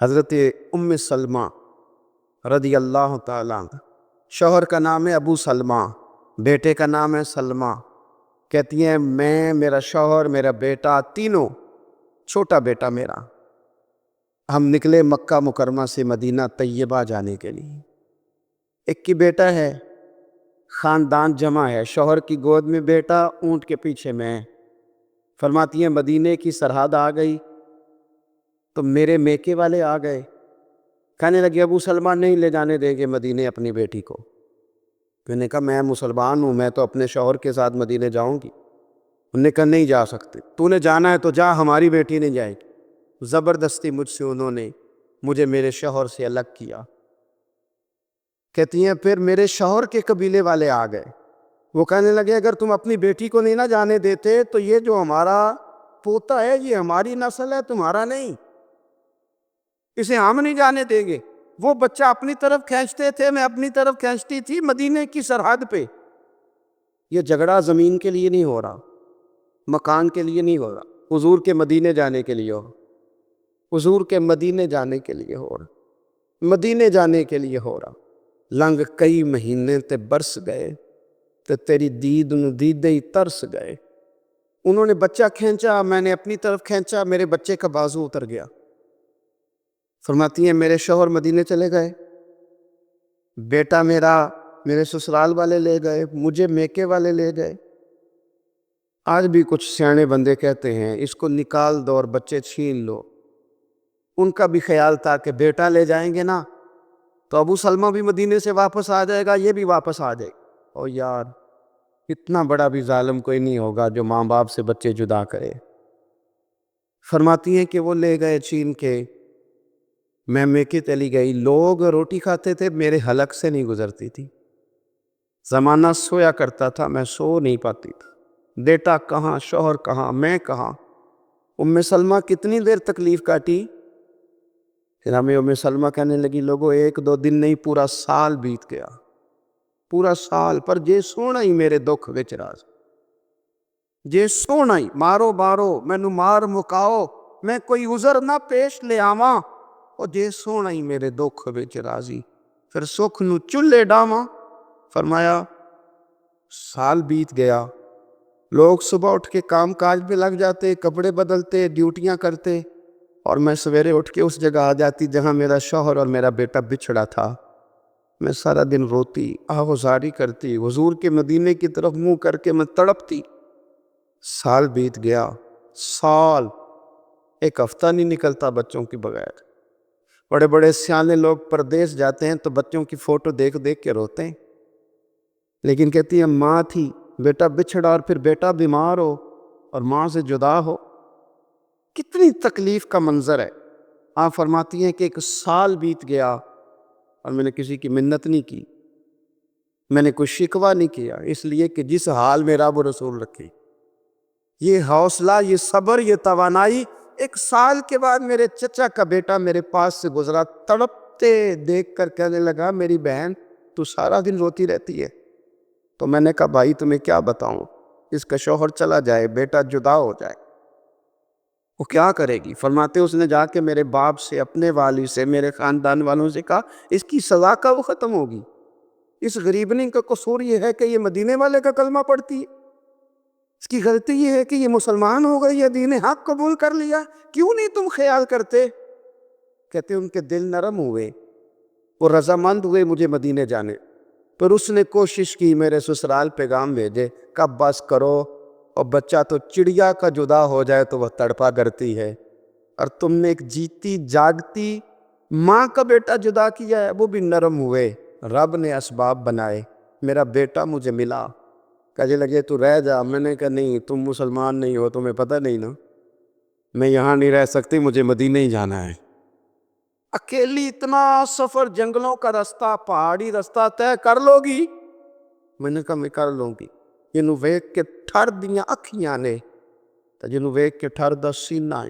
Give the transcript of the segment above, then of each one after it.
حضرت ام سلمہ رضی اللہ تعالیٰ عنہ، شوہر کا نام ہے ابو سلمہ، بیٹے کا نام ہے سلمہ۔ کہتی ہیں میں، میرا شوہر، میرا بیٹا، تینوں، چھوٹا بیٹا میرا، ہم نکلے مکہ مکرمہ سے مدینہ طیبہ جانے کے لیے۔ ایک کی بیٹا ہے، خاندان جمع ہے، شوہر کی گود میں بیٹا، اونٹ کے پیچھے میں۔ فرماتی ہیں مدینے کی سرحد آ گئی تو میرے میکے والے آ گئے، کہنے لگے ابو سلمہ نہیں لے جانے دیں گے مدینے اپنی بیٹی کو۔ میں نے کہا میں مسلمان ہوں، میں تو اپنے شوہر کے ساتھ مدینے جاؤں گی۔ انہوں نے کہا نہیں جا سکتے، تو نے جانا ہے تو جا، ہماری بیٹی نہیں جائے گی۔ زبردستی مجھ سے انہوں نے مجھے میرے شوہر سے الگ کیا۔ کہتی ہیں پھر میرے شوہر کے قبیلے والے آ گئے، وہ کہنے لگے اگر تم اپنی بیٹی کو نہیں نہ جانے دیتے تو یہ جو ہمارا پوتا ہے یہ ہماری نسل ہے، تمہارا نہیں، اسے ہم نہیں جانے دیں گے۔ وہ بچہ اپنی طرف کھینچتے تھے، میں اپنی طرف کھینچتی تھی، مدینے کی سرحد پہ۔ یہ جھگڑا زمین کے لیے نہیں ہو رہا، مکان کے لیے نہیں ہو رہا، حضور کے مدینے جانے کے لیے ہو رہا، حضور کے مدینے جانے کے لیے ہو رہا، مدینے جانے کے لیے ہو رہا۔ لنگ کئی مہینے تے برس گئے تے تیری دید نو دیدے ہی ترس گئے۔ انہوں نے بچہ کھینچا، میں نے اپنی طرف کھینچا، میرے بچے کا بازو اتر گیا۔ فرماتی ہیں میرے شوہر مدینے چلے گئے، بیٹا میرا میرے سسرال والے لے گئے، مجھے میکے والے لے گئے۔ آج بھی کچھ سیانے بندے کہتے ہیں اس کو نکال دو اور بچے چھین لو۔ ان کا بھی خیال تھا کہ بیٹا لے جائیں گے نا تو ابو سلمہ بھی مدینے سے واپس آ جائے گا، یہ بھی واپس آ جائے گا۔ او یار، اتنا بڑا بھی ظالم کوئی نہیں ہوگا جو ماں باپ سے بچے جدا کرے۔ فرماتی ہیں کہ وہ لے گئے چھین کے، میں میکے چلی گئی۔ لوگ روٹی کھاتے تھے، میرے حلق سے نہیں گزرتی تھی۔ زمانہ سویا کرتا تھا، میں سو نہیں پاتی تھا۔ بیٹا کہاں، شوہر کہاں، میں کہاں۔ ام سلمہ کتنی دیر تکلیف کاٹی؟ پھر ہمیں ام سلمہ کہنے لگی لوگوں ایک دو دن نہیں، پورا سال بیت گیا، پورا سال، پر جے سونا ہی میرے دکھ وچ راز، جے سونا ہی مارو مارو مینو مار مکاؤ، میں کوئی عذر نہ پیش لے آواں، اور جے سونا ہی میرے دکھ وچ راضی، پھر سکھ نو چلے ڈاواں۔ فرمایا سال بیت گیا، لوگ صبح اٹھ کے کام کاج پہ لگ جاتے، کپڑے بدلتے، ڈیوٹیاں کرتے، اور میں سویرے اٹھ کے اس جگہ آ جاتی جہاں میرا شوہر اور میرا بیٹا بچھڑا تھا۔ میں سارا دن روتی، آہوزاری کرتی، حضور کے مدینے کی طرف منہ کر کے میں تڑپتی۔ سال بیت گیا، سال، ایک ہفتہ نہیں نکلتا بچوں کے بغیر۔ بڑے بڑے سیانے لوگ پردیس جاتے ہیں تو بچوں کی فوٹو دیکھ دیکھ کے روتے ہیں، لیکن کہتی ہیں ماں تھی، بیٹا بچھڑا اور پھر بیٹا بیمار ہو اور ماں سے جدا ہو، کتنی تکلیف کا منظر ہے۔ آپ فرماتی ہیں کہ ایک سال بیت گیا اور میں نے کسی کی منت نہیں کی، میں نے کوئی شکوہ نہیں کیا، اس لیے کہ جس حال میں رب رسول رکھے، یہ حوصلہ، یہ صبر، یہ توانائی۔ ایک سال کے بعد میرے چچا کا بیٹا میرے پاس سے گزرا، تڑپتے دیکھ کر کہنے لگا میری بہن تو سارا دن روتی رہتی ہے۔ تو میں نے کہا بھائی تمہیں کیا بتاؤں، اس کا شوہر چلا جائے، بیٹا جدا ہو جائے، وہ کیا کرے گی؟ فرماتے اس نے جا کے میرے باپ سے، اپنے والد سے، میرے خاندان والوں سے کہا اس کی سزا کب ختم ہوگی؟ اس غریبنی کا قصور یہ ہے کہ یہ مدینے والے کا کلمہ پڑھتی ہے، اس کی غلطی یہ ہے کہ یہ مسلمان ہو گئی، یہ دین حق قبول کر لیا، کیوں نہیں تم خیال کرتے؟ کہتے ان کے دل نرم ہوئے، وہ رضامند ہوئے مجھے مدینے جانے۔ پھر اس نے کوشش کی میرے سسرال پیغام بھیجے، کب بس کرو، اور بچہ تو چڑیا کا جدا ہو جائے تو وہ تڑپا کرتی ہے، اور تم نے ایک جیتی جاگتی ماں کا بیٹا جدا کیا ہے۔ وہ بھی نرم ہوئے، رب نے اسباب بنائے، میرا بیٹا مجھے ملا۔ کہنے لگے تو رہ جا، میں نے کہا نہیں، تم مسلمان نہیں ہو، تمہیں پتہ نہیں نا، میں یہاں نہیں رہ سکتی، مجھے مدینے ہی جانا ہے۔ اکیلی اتنا سفر، جنگلوں کا رستہ، پہاڑی رستہ طے کر لو گی؟ میں نے کہا میں کر لوں گی۔ جنوں ویکھ کے ٹھر دیاں اکھیاں نے تے جنوں ویکھ کے ٹھر دا سینہ ہے،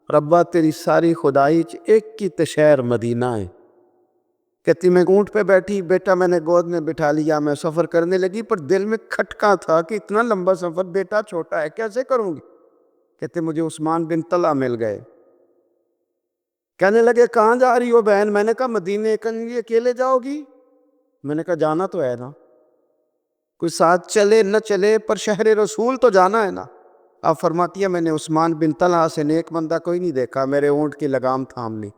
ربا تیری ساری خدائی چ ایک ہی تے شہر مدینہ ہے۔ کہتی میں اونٹ پہ بیٹھی، بیٹا میں نے گود میں بٹھا لیا، میں سفر کرنے لگی، پر دل میں کھٹکا تھا کہ اتنا لمبا سفر، بیٹا چھوٹا ہے، کیسے کروں گی؟ کہتے مجھے عثمان بن طلحہ مل گئے، کہنے لگے کہاں جا رہی ہو بہن؟ میں نے کہا مدینے۔ کہنے لگے اکیلے جاؤ گی؟ میں نے کہا جانا تو ہے نا، کوئی ساتھ چلے نہ چلے پر شہر رسول تو جانا ہے نا۔ اب فرماتی ہے میں نے عثمان بن طلحہ سے نیک بندہ کوئی نہیں دیکھا، میرے اونٹ کی لگام تھام لی۔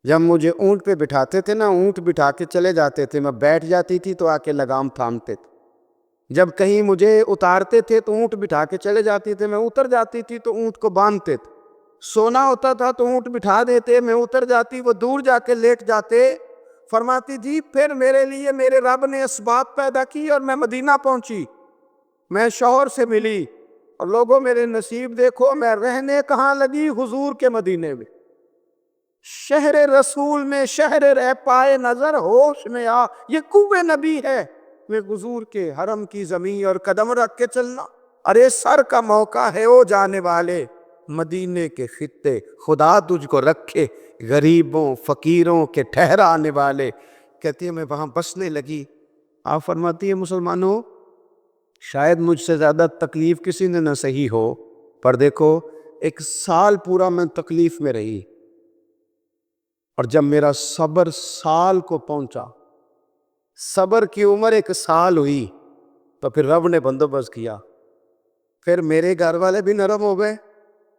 جب مجھے اونٹ پہ بٹھاتے تھے نا، اونٹ بٹھا کے چلے جاتے تھے، میں بیٹھ جاتی تھی تو آ کے لگام تھامتے تھے۔ جب کہیں مجھے اتارتے تھے تو اونٹ بٹھا کے چلے جاتی تھے، میں اتر جاتی تھی تو اونٹ کو باندھتے تھے۔ سونا ہوتا تھا تو اونٹ بٹھا دیتے، میں اتر جاتی، وہ دور جا کے لیٹ جاتے۔ فرماتی جی پھر میرے لیے میرے رب نے اسباب پیدا کی اور میں مدینہ پہنچی، میں شوہر سے ملی، اور لوگوں میرے نصیب دیکھو، میں رہنے کہاں لگی؟ حضور کے مدینے میں، شہر رسول میں، شہر رہ پائے نظر ہوش میں آ، یہ کوہ نبی ہے، میں حضور کے حرم کی زمین اور قدم رکھ کے چلنا۔ ارے سر کا موقع ہے او جانے والے، مدینے کے خطے خدا تجھ کو رکھے، غریبوں فقیروں کے ٹھہرانے والے۔ کہتی ہے میں وہاں بسنے لگی۔ آپ فرماتی ہے مسلمانوں شاید مجھ سے زیادہ تکلیف کسی نے نہ سہی ہو، پر دیکھو 1 سال پورا میں تکلیف میں رہی، اور جب میرا صبر سال کو پہنچا، صبر کی عمر 1 سال ہوئی، تو پھر رب نے بندوبست کیا، پھر میرے گھر والے بھی نرم ہو گئے،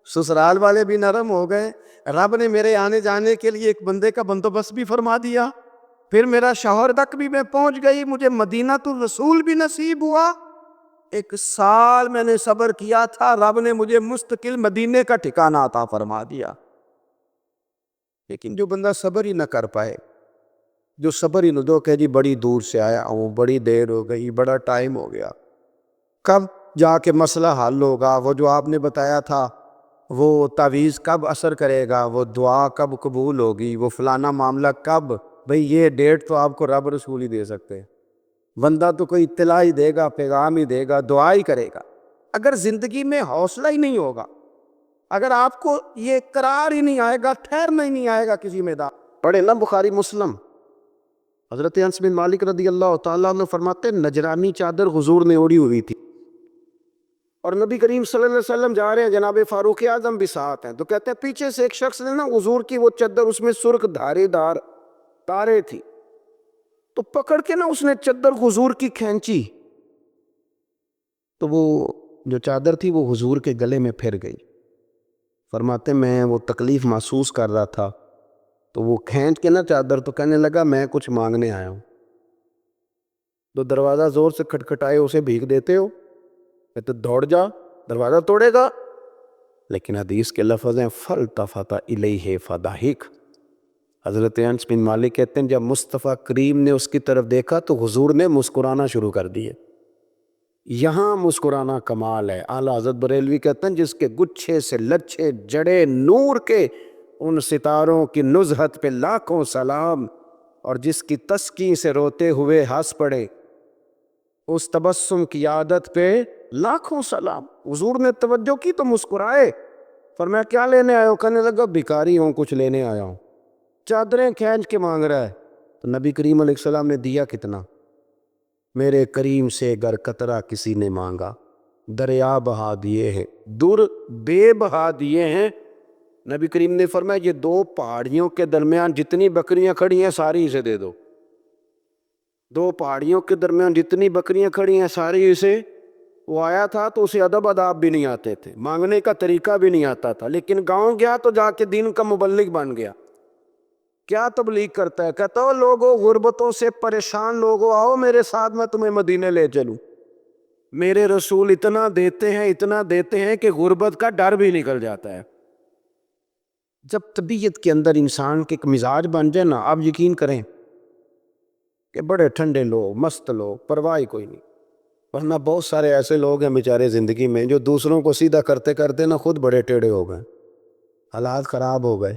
سسرال والے بھی نرم ہو گئے، رب نے میرے آنے جانے کے لیے ایک بندے کا بندوبست بھی فرما دیا، پھر میرا شوہر تک بھی میں پہنچ گئی، مجھے مدینہ الرسول بھی نصیب ہوا۔ 1 سال میں نے صبر کیا تھا، رب نے مجھے مستقل مدینے کا ٹھکانہ عطا فرما دیا۔ لیکن جو بندہ صبر ہی نہ کر پائے، جو صبر ہی نہ دو کہ جی بڑی دور سے آیا ہوں، بڑی دیر ہو گئی، بڑا ٹائم ہو گیا، کب جا کے مسئلہ حل ہوگا؟ وہ جو آپ نے بتایا تھا وہ تعویذ کب اثر کرے گا؟ وہ دعا کب قبول ہوگی؟ وہ فلانا معاملہ کب؟ بھئی یہ ڈیٹ تو آپ کو رب رسول ہی دے سکتے ہیں، بندہ تو کوئی اطلاع ہی دے گا، پیغام ہی دے گا، دعا ہی کرے گا۔ اگر زندگی میں حوصلہ ہی نہیں ہوگا، اگر آپ کو یہ قرار ہی نہیں آئے گا، ٹھہرنا ہی نہیں آئے گا کسی میدان، پڑھے نا بخاری مسلم، حضرت انس بن مالک رضی اللہ تعالیٰ عنہ فرماتے ہیں نجرانی چادر حضور نے اوڑھی ہوئی تھی، اور نبی کریم صلی اللہ علیہ وسلم جا رہے ہیں، جناب فاروق اعظم بھی ساتھ ہیں، تو کہتے ہیں پیچھے سے ایک شخص نے نا حضور کی وہ چادر، اس میں سرخ دھارے دار تارے تھی، تو پکڑ کے نا اس نے چادر حضور کی کھینچی، تو وہ جو چادر تھی وہ حضور کے گلے میں پھر گئی۔ فرماتے میں وہ تکلیف محسوس کر رہا تھا، تو وہ کھینچ کے نا چادر، تو کہنے لگا میں کچھ مانگنے آیا ہوں، تو دروازہ زور سے کھٹکھٹائے، اسے بھیگ دیتے ہو؟ تو دوڑ جا، دروازہ توڑے گا؟ لیکن حدیث کے لفظ ہیں فَالْتَفَتَ إِلَيْهِ فَضَحِكَ۔ حضرت انس بن مالک کہتے ہیں جب مصطفیٰ کریم نے اس کی طرف دیکھا تو حضور نے مسکرانا شروع کر دیے۔ یہاں مسکرانا کمال ہے۔ اعلیٰ حضرت بریلوی کہتے ہیں جس کے گچھے سے لچھے جڑے نور کے، ان ستاروں کی نزہت پہ لاکھوں سلام، اور جس کی تسکین سے روتے ہوئے ہنس پڑے، اس تبسم کی عادت پہ لاکھوں سلام۔ حضور نے توجہ کی تو مسکرائے، فرمایا کیا لینے آئے ہو؟ کہنے لگا بھکاری ہوں، کچھ لینے آیا ہوں۔ چادریں کھینچ کے مانگ رہا ہے، تو نبی کریم علیہ السلام نے دیا کتنا؟ میرے کریم سے گر قطرہ کسی نے مانگا، دریا بہا دیے ہیں، در بے بہا دیے ہیں۔ نبی کریم نے فرمایا یہ 2 پہاڑیوں کے درمیان جتنی بکریاں کھڑی ہیں ساری اسے دے دو، 2 پہاڑیوں کے درمیان جتنی بکریاں کھڑی ہیں ساری اسے۔ وہ آیا تھا تو اسے ادب آداب بھی نہیں آتے تھے، مانگنے کا طریقہ بھی نہیں آتا تھا، لیکن گاؤں گیا تو جا کے دین کا مبلغ بن گیا۔ کیا تبلیغ کرتا ہے؟ کہتا ہو لوگوں غربتوں سے پریشان لوگوں آؤ میرے ساتھ، میں تمہیں مدینے لے چلوں۔ میرے رسول اتنا دیتے ہیں، اتنا دیتے ہیں کہ غربت کا ڈر بھی نکل جاتا ہے۔ جب طبیعت کے اندر انسان کے ایک مزاج بن جائے نا، آپ یقین کریں کہ بڑے ٹھنڈے لوگ، مست لوگ، پرواہ کوئی نہیں، ورنہ بہت سارے ایسے لوگ ہیں بیچارے زندگی میں جو دوسروں کو سیدھا کرتے کرتے نا خود بڑے ٹیڑھے ہو گئے، حالات خراب ہو گئے۔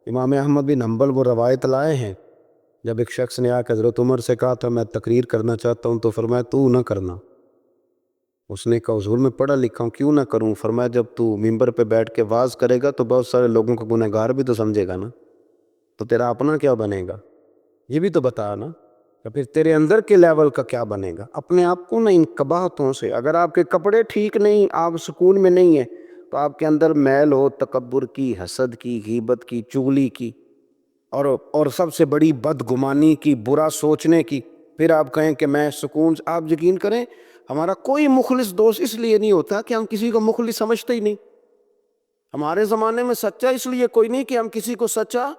امام احمد بن حنبل وہ روایت لائے ہیں، جب ایک شخص نے آ کے حضرت عمر سے کہا تھا میں تقریر کرنا چاہتا ہوں، تو فرمایا تو نہ کرنا۔ اس نے کہا حضور میں پڑھا لکھا ہوں کیوں نہ کروں؟ فرمایا جب تو ممبر پہ بیٹھ کے واز کرے گا تو بہت سارے لوگوں کو گنہگار بھی تو سمجھے گا نا، تو تیرا اپنا کیا بنے گا؟ یہ بھی تو بتا نا، کہ پھر تیرے اندر کے لیول کا کیا بنے گا؟ اپنے آپ کو نا ان قباحتوں سے، اگر آپ کے کپڑے ٹھیک نہیں، آپ سکون میں نہیں ہیں، تو آپ کے اندر میل ہو تکبر کی، حسد کی، غیبت کی، چغلی کی، اور سب سے بڑی بدگمانی کی، برا سوچنے کی، پھر آپ کہیں کہ میں سکون، آپ یقین کریں ہمارا کوئی مخلص دوست اس لیے نہیں ہوتا کہ ہم کسی کو مخلص سمجھتے ہی نہیں. ہمارے زمانے میں سچا اس لیے کوئی نہیں کہ ہم کسی کو سچا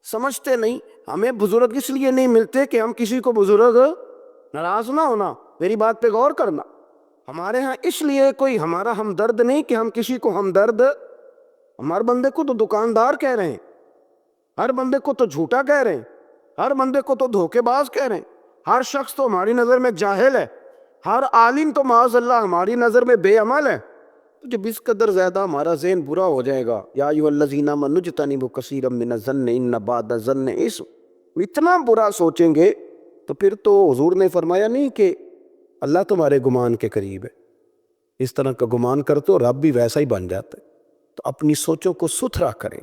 سمجھتے نہیں. ہمیں بزرگ اس لیے نہیں ملتے کہ ہم کسی کو بزرگ ناراض نہ ہونا. میری بات پہ غور کرنا. ہمارے ہاں اس لیے کوئی ہمارا ہمدرد نہیں کہ ہم کسی کو ہمدرد، ہمارے بندے کو تو دکاندار کہہ رہے ہیں، ہر بندے کو تو جھوٹا کہہ رہے ہیں، ہر بندے کو تو دھوکے باز کہہ رہے ہیں، ہر شخص تو ہماری نظر میں جاہل ہے، ہر عالم تو معاذ اللہ ہماری نظر میں بے عمل ہے. تو جب اس قدر زیادہ ہمارا ذہن برا ہو جائے گا، یا ایھا الذین آمنوا اجتنبوا کثیرا من الظن ان بعض الظن اثم، اتنا برا سوچیں گے تو پھر تو حضور نے فرمایا نہیں کہ اللہ تمہارے گمان کے قریب ہے. اس طرح کا گمان کرتے ہو رب بھی ویسا ہی بن جاتا ہے. تو اپنی سوچوں کو ستھرا کریں،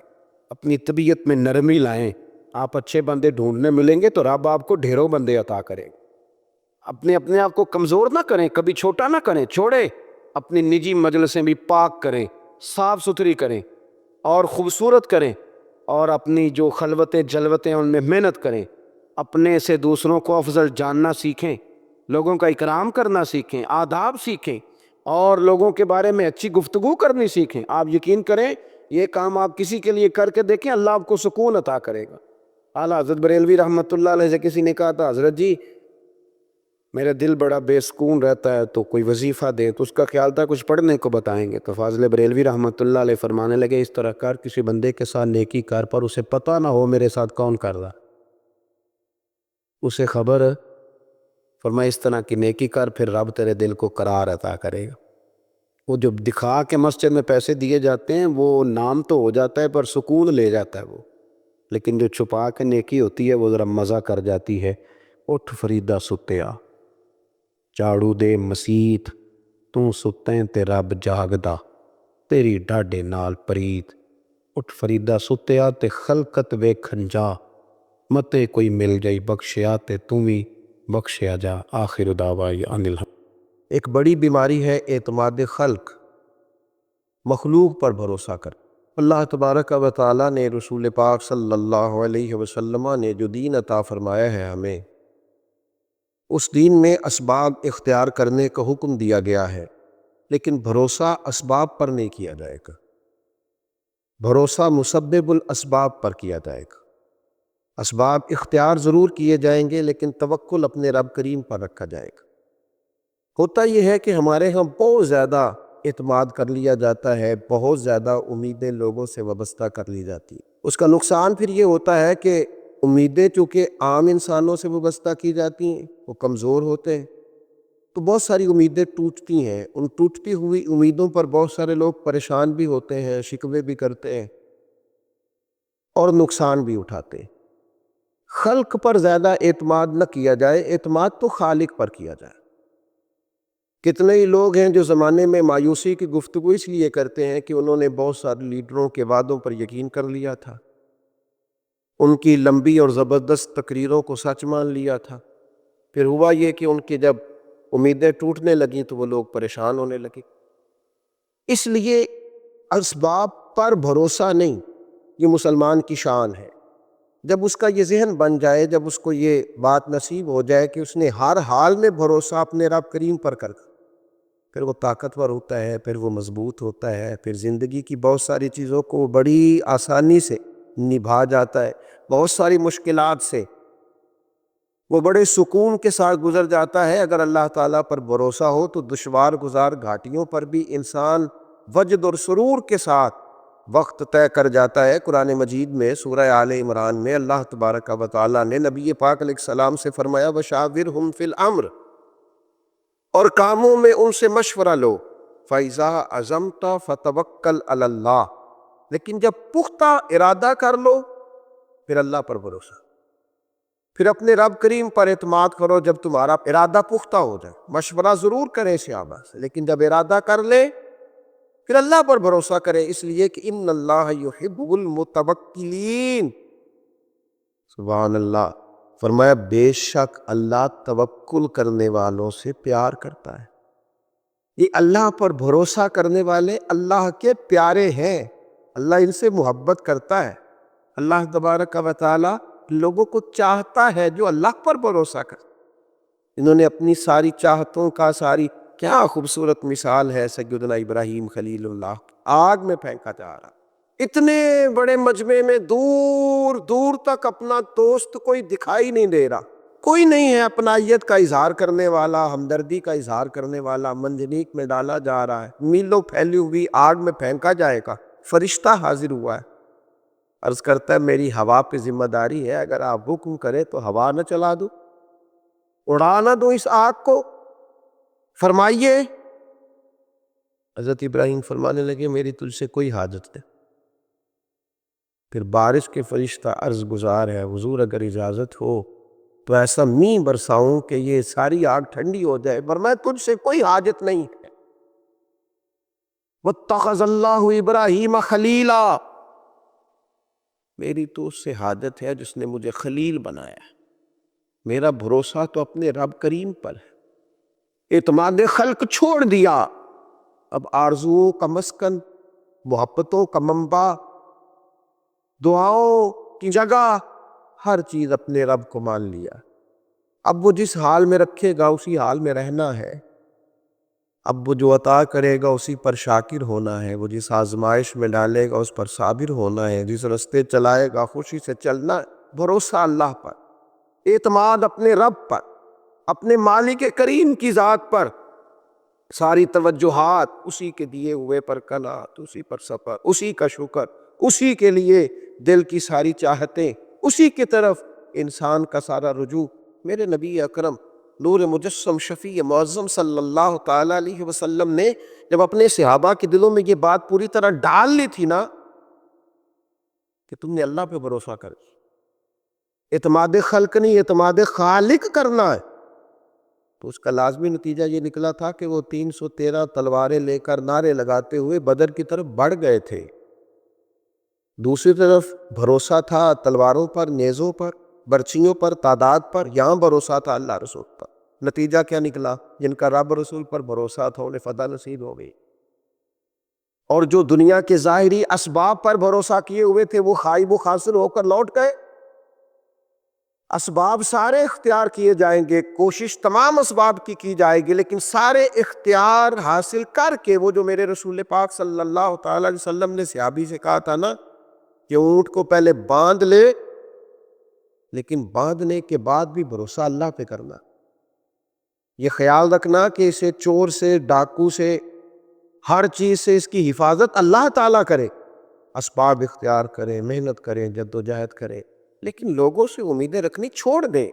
اپنی طبیعت میں نرمی لائیں. آپ اچھے بندے ڈھونڈنے ملیں گے تو رب آپ کو ڈھیروں بندے عطا کریں. اپنے آپ کو کمزور نہ کریں، کبھی چھوٹا نہ کریں، چھوڑے اپنی نجی مجلسیں بھی پاک کریں، صاف ستھری کریں اور خوبصورت کریں، اور اپنی جو خلوتیں جلوتیں ان میں محنت کریں. اپنے سے دوسروں کو افضل جاننا سیکھیں، لوگوں کا اکرام کرنا سیکھیں، آداب سیکھیں، اور لوگوں کے بارے میں اچھی گفتگو کرنی سیکھیں. آپ یقین کریں یہ کام آپ کسی کے لیے کر کے دیکھیں، اللہ آپ کو سکون عطا کرے گا. اعلیٰ حضرت بریلوی رحمۃ اللہ علیہ سے کسی نے کہا تھا حضرت جی میرا دل بڑا بے سکون رہتا ہے تو کوئی وظیفہ دے، تو اس کا خیال تھا کچھ پڑھنے کو بتائیں گے. تو فاضل بریلوی رحمۃ اللہ علیہ فرمانے لگے اس طرح کر، کسی بندے کے ساتھ نیکی کر پر اسے پتہ نہ ہو میرے ساتھ کون کر رہا، اسے خبر. فرمایا اس طرح کی نیکی کر، پھر رب تیرے دل کو قرار عطا کرے گا. وہ جو دکھا کے مسجد میں پیسے دیے جاتے ہیں وہ نام تو ہو جاتا ہے پر سکون لے جاتا ہے وہ، لیکن جو چھپا کے نیکی ہوتی ہے وہ ذرا مزہ کر جاتی ہے. اٹھ فریدا ستیا جھاڑو دے مسیت، تو ستیں تے رب جاگدا، تیری ڈاڈے نال پریت. اٹھ فریدا ستیا تے خلقت ویکھن جا، متے کوئی مل جائی بخشیا تے توں وی بخشیا جا. آخر دعوانا ان الحمد. ایک بڑی بیماری ہے اعتماد خلق، مخلوق پر بھروسہ کر. اللہ تبارک و تعالیٰ نے رسول پاک صلی اللہ علیہ وسلم نے جو دین عطا فرمایا ہے ہمیں، اس دین میں اسباب اختیار کرنے کا حکم دیا گیا ہے، لیکن بھروسہ اسباب پر نہیں کیا جائے گا، بھروسہ مسبب الاسباب پر کیا جائے گا. اسباب اختیار ضرور کیے جائیں گے لیکن توکل اپنے رب کریم پر رکھا جائے گا. ہوتا یہ ہے کہ ہمارے ہاں بہت زیادہ اعتماد کر لیا جاتا ہے، بہت زیادہ امیدیں لوگوں سے وابستہ کر لی جاتی ہیں. اس کا نقصان پھر یہ ہوتا ہے کہ امیدیں چونکہ عام انسانوں سے وابستہ کی جاتی ہیں، وہ کمزور ہوتے ہیں، تو بہت ساری امیدیں ٹوٹتی ہیں. ان ٹوٹتی ہوئی امیدوں پر بہت سارے لوگ پریشان بھی ہوتے ہیں، شکوے بھی کرتے ہیں اور نقصان بھی اٹھاتے ہیں. خلق پر زیادہ اعتماد نہ کیا جائے، اعتماد تو خالق پر کیا جائے. کتنے ہی لوگ ہیں جو زمانے میں مایوسی کی گفتگو اس لیے کرتے ہیں کہ انہوں نے بہت سارے لیڈروں کے وعدوں پر یقین کر لیا تھا، ان کی لمبی اور زبردست تقریروں کو سچ مان لیا تھا. پھر ہوا یہ کہ ان کی جب امیدیں ٹوٹنے لگیں تو وہ لوگ پریشان ہونے لگے. اس لیے اسباب پر بھروسہ نہیں، یہ مسلمان کی شان ہے. جب اس کا یہ ذہن بن جائے، جب اس کو یہ بات نصیب ہو جائے کہ اس نے ہر حال میں بھروسہ اپنے رب کریم پر کر، پھر وہ طاقتور ہوتا ہے، پھر وہ مضبوط ہوتا ہے، پھر زندگی کی بہت ساری چیزوں کو بڑی آسانی سے نبھا جاتا ہے. بہت ساری مشکلات سے وہ بڑے سکون کے ساتھ گزر جاتا ہے. اگر اللہ تعالیٰ پر بھروسہ ہو تو دشوار گزار گھاٹیوں پر بھی انسان وجد اور سرور کے ساتھ وقت طے کر جاتا ہے. قرآن مجید میں سورہ آل عمران میں اللہ تبارک و تعالیٰ نے نبی پاک علیہ السلام سے فرمایا وَشَاوِرْهُمْ فِي الْأَمْرِ، اور کاموں میں ان سے مشورہ لو. فَإِذَا عَزَمْتَ فَتَوَكَّلْ عَلَى اللَّهِ، لیکن جب پختہ ارادہ کر لو پھر اللہ پر بھروسہ، پھر اپنے رب کریم پر اعتماد کرو. جب تمہارا ارادہ پختہ ہو جائے، مشورہ ضرور کرے صحابہ سے، لیکن جب ارادہ کر لے پھر اللہ پر بھروسہ کرے. اس لیے کہ ان اللہ یحب المتوکلین. سبحان اللہ. فرمایا بے شک اللہ توکل کرنے والوں سے پیار کرتا ہے. یہ اللہ پر بھروسہ کرنے والے اللہ کے پیارے ہیں، اللہ ان سے محبت کرتا ہے۔ اللہ تبارک و تعالی لوگوں کو چاہتا ہے جو اللہ پر بھروسہ کرے۔ انہوں نے اپنی ساری چاہتوں کا کیا خوبصورت مثال ہے سیدنا ابراہیم خلیل اللہ، آگ میں پھینکا جا رہا، اتنے بڑے مجمع میں دور دور تک اپنا دوست کوئی دکھائی نہیں دے رہا، کوئی نہیں ہے اپنائیت کا اظہار کرنے والا، ہمدردی کا اظہار کرنے والا، منجنیق میں ڈالا جا رہا ہے، میلوں پھیلی ہوئی آگ میں پھینکا جائے گا، فرشتہ حاضر ہوا ہے، عرض کرتا ہے میری ہوا پہ ذمہ داری ہے، اگر آپ حکم کرے تو ہوا نہ چلا دو، اڑا نہ دو اس آگ کو، فرمائیے۔ حضرت ابراہیم فرمانے لگے میری تجھ سے کوئی حاجت نہیں۔ پھر بارش کے فرشتہ عرض گزار ہے حضور اگر اجازت ہو تو ایسا می برساؤں کہ یہ ساری آگ ٹھنڈی ہو جائے، فرمایا تجھ سے کوئی حاجت نہیں ہے۔ وَاتَّخَذَ اللَّهُ إِبْرَاهِيمَ خَلِيلًا، میری تو اس سے حاجت ہے جس نے مجھے خلیل بنایا ہے۔ میرا بھروسہ تو اپنے رب کریم پر ہے، اعتماد خلق چھوڑ دیا، اب آرزوؤں کا مسکن، محبتوں کا منبع، دعاؤں کی جگہ، ہر چیز اپنے رب کو مان لیا۔ اب وہ جس حال میں رکھے گا اسی حال میں رہنا ہے، اب وہ جو عطا کرے گا اسی پر شاکر ہونا ہے، وہ جس آزمائش میں ڈالے گا اس پر صابر ہونا ہے، جس رستے چلائے گا خوشی سے چلنا ہے۔ بھروسہ اللہ پر، اعتماد اپنے رب پر، اپنے مالک کریم کی ذات پر، ساری توجہات اسی کے دیے ہوئے پر قناعت، اسی پر سفر، اسی کا شکر، اسی کے لیے دل کی ساری چاہتیں، اسی کی طرف انسان کا سارا رجوع۔ میرے نبی اکرم نور مجسم شفیع معظم صلی اللہ تعالی علیہ وسلم نے جب اپنے صحابہ کے دلوں میں یہ بات پوری طرح ڈال لی تھی نا کہ تم نے اللہ پہ بھروسہ کر، اعتماد خلق نہیں اعتماد خالق کرنا ہے، تو اس کا لازمی نتیجہ یہ نکلا تھا کہ وہ 313 تلواریں لے کر نعرے لگاتے ہوئے بدر کی طرف بڑھ گئے تھے۔ دوسری طرف بھروسہ تھا تلواروں پر، نیزوں پر، برچھیوں پر، تعداد پر، یہاں بھروسہ تھا اللہ رسول پر۔ نتیجہ کیا نکلا؟ جن کا رب رسول پر بھروسہ تھا انہیں فتح نصیب ہو گئی، اور جو دنیا کے ظاہری اسباب پر بھروسہ کیے ہوئے تھے وہ خائب و خاسر ہو کر لوٹ گئے۔ اسباب سارے اختیار کیے جائیں گے، کوشش تمام اسباب کی جائے گی، لیکن سارے اختیار حاصل کر کے وہ جو میرے رسول پاک صلی اللہ تعالی علیہ وسلم نے صحابی سے کہا تھا نا کہ اونٹ کو پہلے باندھ لے، لیکن باندھنے کے بعد بھی بھروسہ اللہ پہ کرنا، یہ خیال رکھنا کہ اسے چور سے، ڈاکو سے، ہر چیز سے اس کی حفاظت اللہ تعالیٰ کرے، اسباب اختیار کرے، محنت کرے، جد و جہد کرے، لیکن لوگوں سے امیدیں رکھنی چھوڑ دیں۔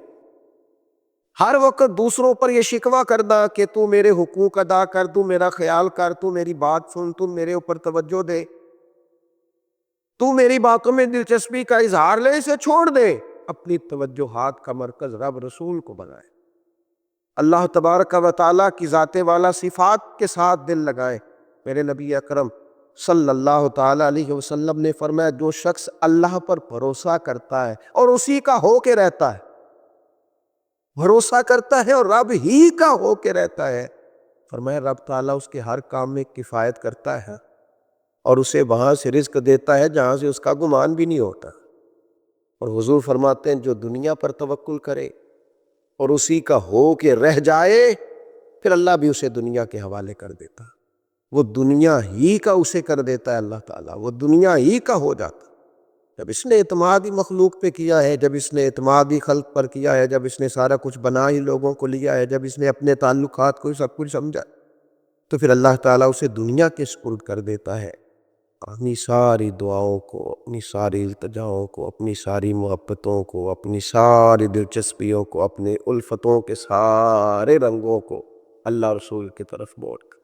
ہر وقت دوسروں پر یہ شکوہ کرنا کہ تو میرے حقوق ادا کر، تو میرا خیال کر، تو میری بات سن، تو میرے اوپر توجہ دے، تو میری باتوں میں دلچسپی کا اظہار لے، اسے چھوڑ دے، اپنی توجہات کا مرکز رب رسول کو بنائے، اللہ تبارک و تعالیٰ کی ذات والا صفات کے ساتھ دل لگائے۔ میرے نبی اکرم صلی اللہ تعالی علیہ وسلم نے فرمایا جو شخص اللہ پر بھروسہ کرتا ہے اور اسی کا ہو کے رہتا ہے، بھروسہ کرتا ہے اور رب ہی کا ہو کے رہتا ہے، فرمایا رب تعالیٰ اس کے ہر کام میں کفایت کرتا ہے اور اسے وہاں سے رزق دیتا ہے جہاں سے اس کا گمان بھی نہیں ہوتا۔ اور حضور فرماتے ہیں جو دنیا پر توکل کرے اور اسی کا ہو کے رہ جائے پھر اللہ بھی اسے دنیا کے حوالے کر دیتا، وہ دنیا ہی کا اسے کر دیتا ہے اللہ تعالیٰ، وہ دنیا ہی کا ہو جاتا۔ جب اس نے اعتماد ہی مخلوق پہ کیا ہے، جب اس نے اعتماد ہی خلق پر کیا ہے، جب اس نے سارا کچھ بنا ہی لوگوں کو لیا ہے، جب اس نے اپنے تعلقات کو سب کچھ سمجھا، تو پھر اللہ تعالیٰ اسے دنیا کے سپرد کر دیتا ہے، اپنی ساری دعاؤں کو، اپنی ساری التجاؤں کو، اپنی ساری محبتوں کو، اپنی ساری دلچسپیوں کو، اپنے الفتوں کے سارے رنگوں کو اللہ رسول کی طرف موڑ کر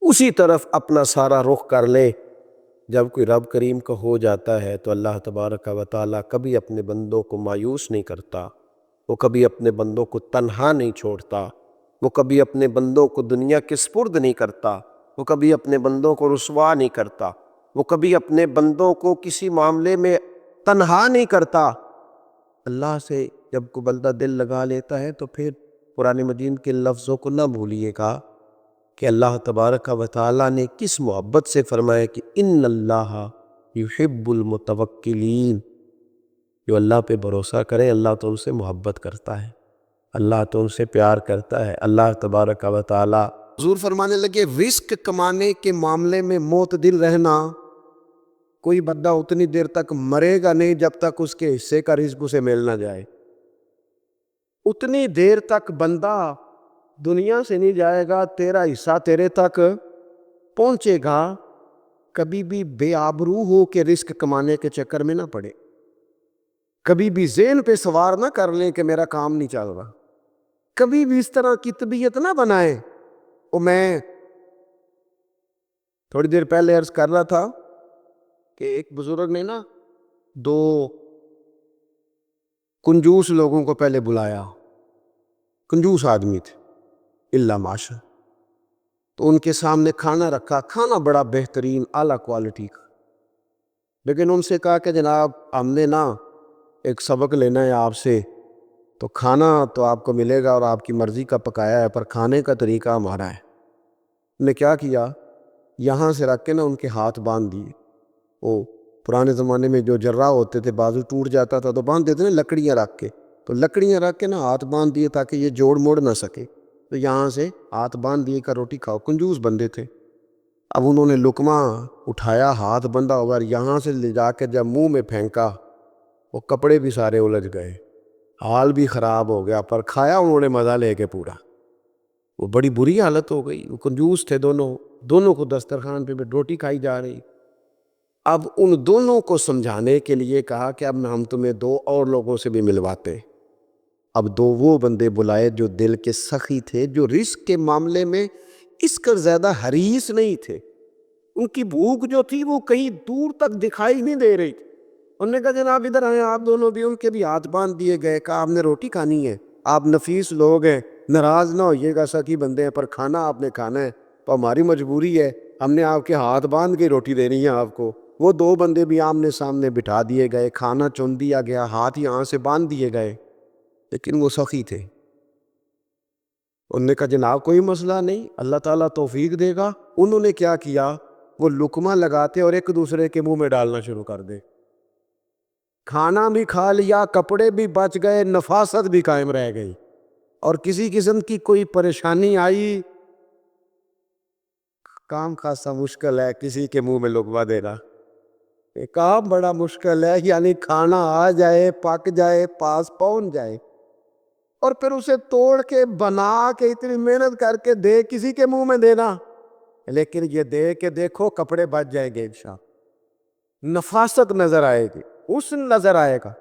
اسی طرف اپنا سارا رخ کر لے۔ جب کوئی رب کریم کا ہو جاتا ہے تو اللہ تبارک و تعالیٰ کبھی اپنے بندوں کو مایوس نہیں کرتا، وہ کبھی اپنے بندوں کو تنہا نہیں چھوڑتا، وہ کبھی اپنے بندوں کو دنیا کے سپرد نہیں کرتا، وہ کبھی اپنے بندوں کو رسوا نہیں کرتا، وہ کبھی اپنے بندوں کو کسی معاملے میں تنہا نہیں کرتا۔ اللہ سے جب کوئی بندہ دل لگا لیتا ہے تو پھر قرآن مجید کے لفظوں کو نہ بھولیے گا کہ اللہ تبارک و تعالیٰ نے کس محبت سے فرمایا کہ ان اللہ یحب المتوکلین، جو اللہ پہ بھروسہ کرے اللہ تو ان سے محبت کرتا ہے، اللہ تو ان سے پیار کرتا ہے۔ اللہ تبارک و تعالیٰ حضور فرمانے لگے رزق کمانے کے معاملے میں معتدل رہنا، کوئی بندہ اتنی دیر تک مرے گا نہیں جب تک اس کے حصے کا رزق اسے مل نہ جائے۔ اتنی دیر تک بندہ دنیا سے نہیں جائے گا تیرا حصہ تیرے تک پہنچے گا۔ کبھی بھی بے آبرو ہو کے رزق کمانے کے چکر میں نہ پڑے، کبھی بھی ذہن پہ سوار نہ کر لیں کہ میرا کام نہیں چل رہا، کبھی بھی اس طرح کی طبیعت نہ بنائیں۔ میں تھوڑی دیر پہلے عرض کر رہا تھا کہ ایک بزرگ نے نا 2 کنجوس لوگوں کو پہلے بلایا، کنجوس آدمی تھے اللہ ماشاء، تو ان کے سامنے کھانا رکھا، کھانا بڑا بہترین اعلیٰ کوالٹی کا، لیکن ان سے کہا کہ جناب ہم نے نا ایک سبق لینا ہے آپ سے، تو کھانا تو آپ کو ملے گا اور آپ کی مرضی کا پکایا ہے، پر کھانے کا طریقہ ہمارا ہے۔ انہوں نے کیا کیا، یہاں سے رکھ کے نا ان کے ہاتھ باندھ دیے۔ وہ پرانے زمانے میں جو جراح ہوتے تھے بازو ٹوٹ جاتا تھا تو باندھ دیتے نا لکڑیاں رکھ کے، تو لکڑیاں رکھ کے نا ہاتھ باندھ دیے تاکہ یہ جوڑ موڑ نہ سکے، تو یہاں سے ہاتھ باندھ دیے کا روٹی کھاؤ۔ کنجوس بندے تھے۔ اب انہوں نے لقمہ اٹھایا، ہاتھ بندھا ہوا، اور یہاں سے لے جا کے جب منہ میں پھینکا، وہ کپڑے بھی سارے الجھ گئے، حال بھی خراب ہو گیا، پر کھایا انہوں نے مزہ لے کے پورا۔ وہ بڑی بری حالت ہو گئی، وہ کنجوس تھے دونوں کو دسترخوان پہ روٹی کھائی جا رہی۔ اب ان دونوں کو سمجھانے کے لیے کہا کہ اب ہم تمہیں 2 اور لوگوں سے بھی ملواتے۔ اب 2 وہ بندے بلائے جو دل کے سخی تھے، جو رزق کے معاملے میں اس کا زیادہ حریص نہیں تھے، ان کی بھوک جو تھی وہ کہیں دور تک دکھائی نہیں دے رہی تھی۔ انہوں نے کہا جناب ادھر آئیں، آپ دونوں بھی۔ ان کے بھی ہاتھ باندھ دیے گئے، کہا آپ نے روٹی کھانی ہے، آپ نفیس لوگ ہیں، ناراض نہ ہوئیے گا، سخی بندے ہیں، پر کھانا آپ نے کھانا ہے، تو ہماری مجبوری ہے، ہم نے آپ کے ہاتھ باندھ کے روٹی دینی ہے آپ کو۔ وہ 2 بندے بھی آمنے سامنے بٹھا دیے گئے، کھانا چن دیا گیا، ہاتھ یہاں سے باندھ دیے گئے، لیکن وہ سخی تھے۔ انہوں نے کہا جناب کوئی مسئلہ نہیں، اللہ تعالیٰ توفیق دے گا۔ انہوں نے کیا کیا، وہ لقمہ لگاتے اور ایک دوسرے کے منہ میں ڈالنا شروع کر دے۔ کھانا بھی کھا لیا، کپڑے بھی بچ گئے، نفاست بھی قائم رہ گئی، اور کسی قسم کی کوئی پریشانی آئی، کام خاصا مشکل ہے کسی کے منہ میں لقمہ دینا، ایک کام بڑا مشکل ہے، یعنی کھانا آ جائے، پک جائے، پاس پہنچ جائے، اور پھر اسے توڑ کے بنا کے اتنی محنت کر کے دے کسی کے منہ میں دینا۔ لیکن یہ دے کے دیکھو کپڑے بچ جائیں گے انشاءاللہ، نفاست نظر آئے گی، حسن نظر آئے گا۔